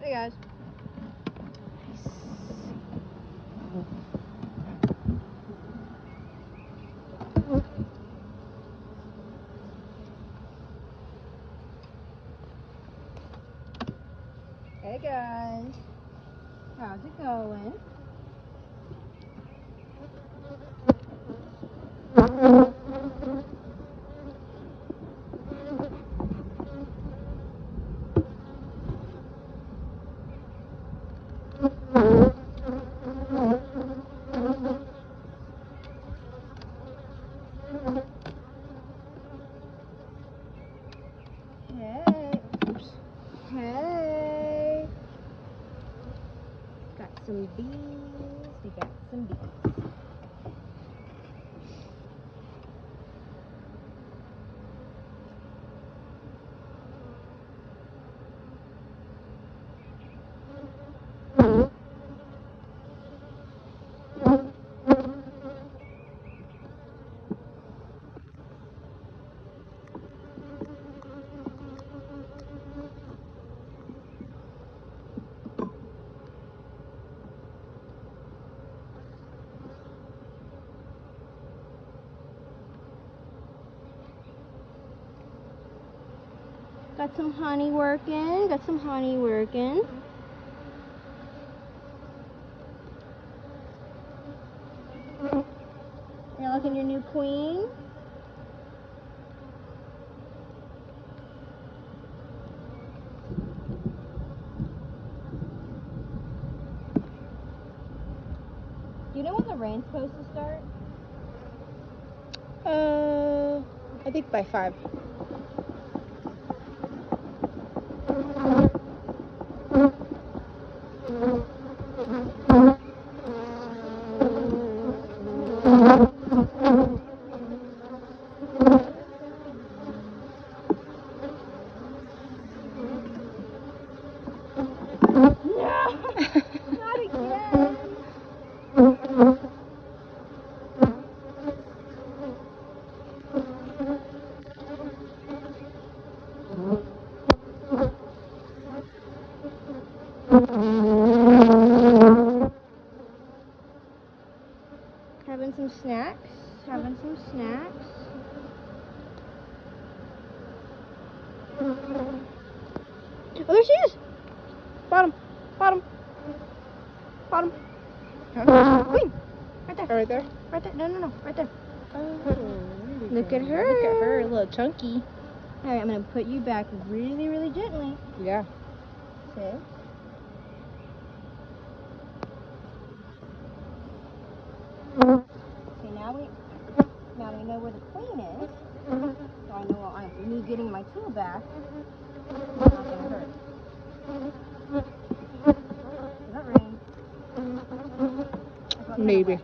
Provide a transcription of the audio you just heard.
Hey guys. Hey guys. How's it going? Hey. Oops. Hey. Got some bees. We got some bees. Got some honey working. Got some honey working. You liking your new queen? Do you know when the rain's supposed to start? I think by 5. Not again! Having some snacks. Having some snacks. Oh, there she is! Bottom. Bottom. Bottom. Queen! Right there. Right there? Right there. No. Right there. Oh, Look at her. Look at her, a little chunky. Alright, I'm going to put you back really, really gently. Yeah. Okay. Okay, now we know where the queen is. So I know on me getting my tool back, it's not going to hurt. Does that rain? Maybe.